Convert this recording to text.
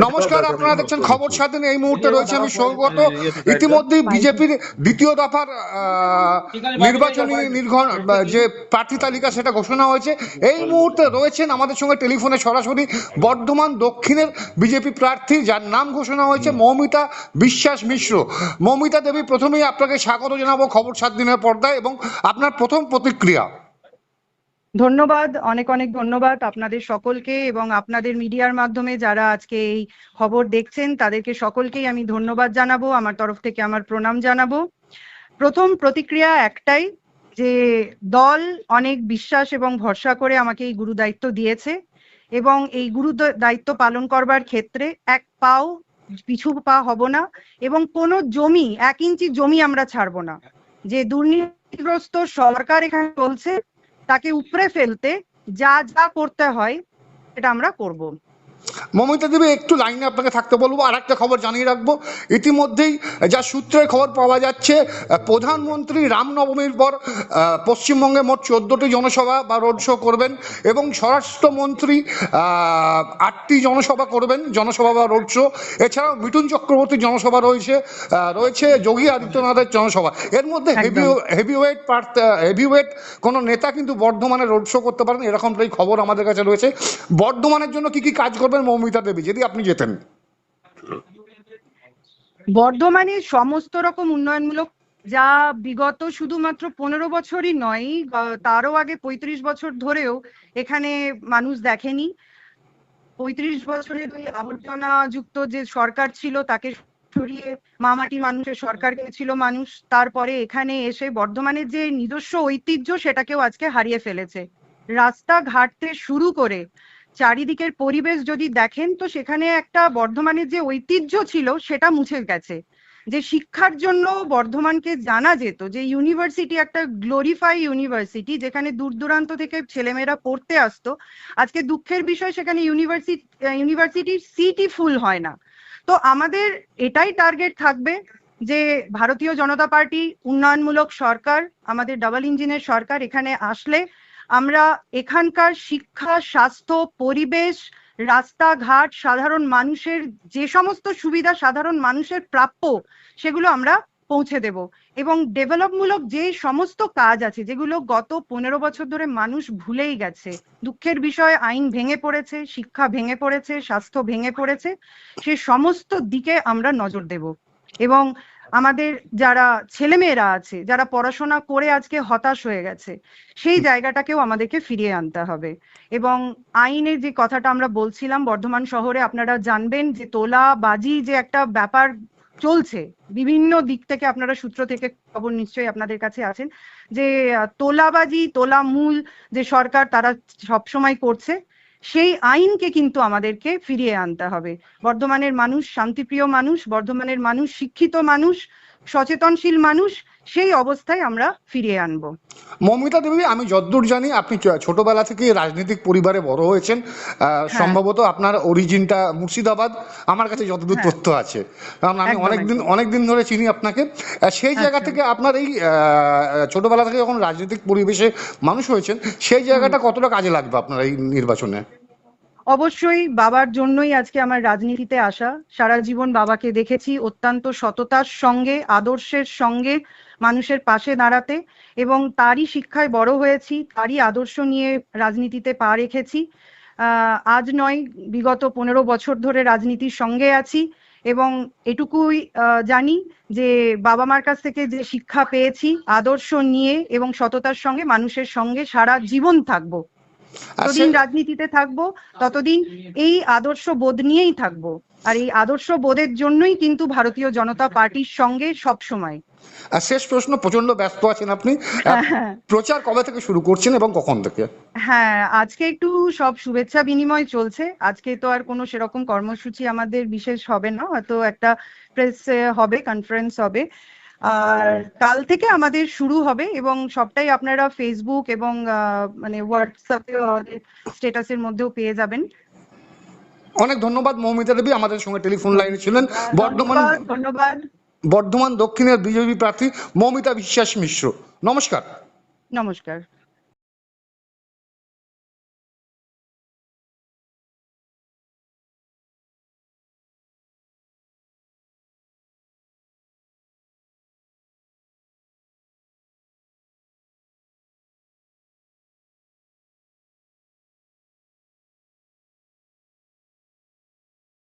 নমস্কার, আপনারা দেখছেন খবর স্বাধীন। এই মুহূর্তে রয়েছে আমি সৌগত। ইতিমধ্যেই বিজেপির দ্বিতীয় দফার নির্বাচনী যে প্রার্থী তালিকা সেটা ঘোষণা হয়েছে। এই মুহূর্তে রয়েছেন আমাদের সঙ্গে টেলিফোনে সরাসরি বর্ধমান দক্ষিণের বিজেপি প্রার্থী, যার নাম ঘোষণা হয়েছে মৌমিতা বিশ্বাস মিশ্র। মৌমিতা দেবী, প্রথমেই আপনাকে স্বাগত জানাবো খবর স্বাধীনের পর্দায়, এবং আপনার প্রথম প্রতিক্রিয়া। ধন্যবাদ, অনেক অনেক ধন্যবাদ আপনাদের সকলকে এবং আপনাদের মিডিয়ার মাধ্যমে যারা আজকে এই খবর দেখছেন তাদেরকে সকলকেই আমি ধন্যবাদ জানাবো, আমার তরফ থেকে আমার প্রণাম জানাবো। প্রথম প্রতিক্রিয়া একটাই, যে দল অনেক বিশ্বাস এবং ভরসা করে আমাকে এই গুরু দায়িত্ব দিয়েছে এবং এই গুরু দায়িত্ব পালন করবার ক্ষেত্রে এক পাও পিছু পা হব না এবং কোনো জমি, 1 ইঞ্চি জমি আমরা ছাড়বো না। যে দুর্নীতিগ্রস্ত সরকার এখানে চলছে তাকে উপড়ে ফেলতে যা যা করতে হয় সেটা আমরা করব। মৌমিতা দেবী, একটু লাইনে আপনাকে থাকতে বলবো। আর একটা খবর জানিয়ে রাখবো, ইতিমধ্যেই যা সূত্রের খবর পাওয়া যাচ্ছে, প্রধানমন্ত্রী রামনবমীর পর পশ্চিমবঙ্গে মোট 14টি জনসভা বা রোড শো করবেন এবং স্বরাষ্ট্রমন্ত্রী 8টি জনসভা করবেন, জনসভা বা রোড শো। এছাড়াও মিঠুন চক্রবর্তীর জনসভা রয়েছে যোগী আদিত্যনাথের জনসভা। এর মধ্যে হেভিওয়েট কোনো নেতা কিন্তু বর্ধমানে রোড শো করতে পারেন, এরকমটাই খবর আমাদের কাছে রয়েছে। বর্ধমানের জন্য কি কি কাজ করবেন মৌমিতা দেবী, যদি আপনি যেতেন? বর্ধমানে সমস্ত রকম উন্নয়নমূলক যা বিগত শুধুমাত্র 15 বছরই নয়, তারও আগে 35 বছর ধরেও এখানে মানুষ দেখেনি। 35 বছরের ওই আবর্জনা যুক্ত যে সরকার ছিল তাকে সরিয়ে মামাটি মানুষের সরকার ছিল মানুষ, তারপরে এখানে এসে বর্ধমানের যে নিজস্ব ঐতিহ্য সেটাকেও আজকে হারিয়ে ফেলেছে। রাস্তাঘাট থেকে শুরু করে চারিদিকের পরিবেশ যদি দেখেন তো সেখানে একটা বর্ধমানের যে ঐতিহ্য ছিল সেটা মুছে গেছে। যে শিক্ষার জন্য বর্ধমানকে জানা যেত, যে ইউনিভার্সিটি একটা গ্লোরিফাই ইউনিভার্সিটি যেখানে দূর দূরান্ত থেকে ছেলেমেয়েরা পড়তে আসতো, আজকে দুঃখের বিষয় সেখানে ইউনিভার্সিটির সিটই ফুল হয় না। তো আমাদের এটাই টার্গেট থাকবে যে ভারতীয় জনতা পার্টি উন্নয়নমূলক সরকার, আমাদের ডাবল ইঞ্জিনের সরকার এখানে আসলে আমরা এখানকার শিক্ষা, স্বাস্থ্য, পরিবেশ, রাস্তাঘাট, সাধারণ মানুষের যে সমস্ত সুবিধা সাধারণ মানুষের প্রাপ্য সেগুলো আমরা পৌঁছে দেব এবং ডেভেলপমূলক যে সমস্ত কাজ আছে যেগুলো গত 15 বছর ধরে মানুষ ভুলেই গেছে। দুঃখের বিষয়, আইন ভেঙে পড়েছে, শিক্ষা ভেঙে পড়েছে, স্বাস্থ্য ভেঙে পড়েছে, সে সমস্ত দিকে আমরা নজর দেব এবং আমাদের যারা ছেলেমেয়েরা আছে যারা পড়াশোনা করে আজকে হতাশ হয়ে গেছে সেই জায়গাটাকেও আমাদেরকে ফিরিয়ে আনতে হবে। এবং আইনের যে কথাটা আমরা বলছিলাম, বর্ধমান শহরে আপনারা জানবেন যে তোলাবাজি যে একটা ব্যাপার চলছে, বিভিন্ন দিক থেকে আপনারা সূত্র থেকে খবর নিশ্চয়ই আপনাদের কাছে আছেন, যে তোলাবাজি, তোলামূল যে সরকার তারা সবসময় করছে, সেই আইনকে কিন্তু আমাদেরকে ফিরিয়ে আনতে হবে। বর্ধমানের মানুষ শান্তিপ্রিয় মানুষ, বর্ধমানের মানুষ শিক্ষিত মানুষ, সচেতনশীল মানুষ, সেই অবস্থায় আমরা ফিরিয়ে আনবো। মৌমিতা দেবী, আমি যতদূর জানি আপনি ছোটবেলা থেকে রাজনৈতিক পরিবারে বড় হয়েছেন, সম্ভবত আপনার অরিজিনটা মুর্শিদাবাদ, আমার কাছে যতদূর তথ্য আছে, কারণ আমি অনেকদিন ধরে চিনি আপনাকে। সেই জায়গা থেকে আপনার এই ছোটবেলা থেকে যখন রাজনৈতিক পরিবেশে মানুষ হয়েছেন, সেই জায়গাটা কতটা কাজে লাগবে আপনার এই নির্বাচনে? অবশ্যই, বাবার জন্যই আজকে আমার রাজনীতিতে আসা। সারা জীবন বাবাকে দেখেছি অত্যন্ত সততার সঙ্গে, আদর্শের সঙ্গে মানুষের পাশে দাঁড়াতে, এবং তারই শিক্ষায় বড় হয়েছি, তারই আদর্শ নিয়ে রাজনীতিতে পা রেখেছি। আজ নয়, বিগত 15 বছর ধরে রাজনীতির সঙ্গে আছি এবং এটুকুই জানি যে বাবা মার কাছ থেকে যে শিক্ষা পেয়েছি, আদর্শ নিয়ে এবং সততার সঙ্গে মানুষের সঙ্গে সারা জীবন থাকবো। যতদিন রাজনীতিতে থাকবো ততদিন এই আদর্শ বোধ নিয়েই থাকবো, আর এই আদর্শ বোধের জন্যই কিন্তু ভারতীয় জনতা পার্টির সঙ্গে সব সময়। আর শেষ প্রশ্ন, প্রচন্ড ব্যস্ত আছেন আপনি, প্রচার কবে থেকে শুরু করছেন এবং কখন থেকে? হ্যাঁ, আজকে একটু সব শুভেচ্ছা বিনিময় চলছে। আজকে তো আর কোনো সেরকম কর্মসূচি আমাদের বিশেষ হবে না, হয়তো একটা প্রেস হবে, কনফারেন্স হবে, আর কাল থেকে আমাদের শুরু হবে এবং সবটাই আপনারা ফেসবুক এবং মানে হোয়াটসঅ্যাপে স্ট্যাটাসের মধ্যেও পেয়ে যাবেন। অনেক ধন্যবাদ মৌমিতা দেবী, আমাদের সঙ্গে টেলিফোন লাইনে ছিলেন বর্ধমান দক্ষিণের বিজেপি প্রার্থী মৌমিতা বিশ্বাস মিশ্র। নমস্কার। নমস্কার।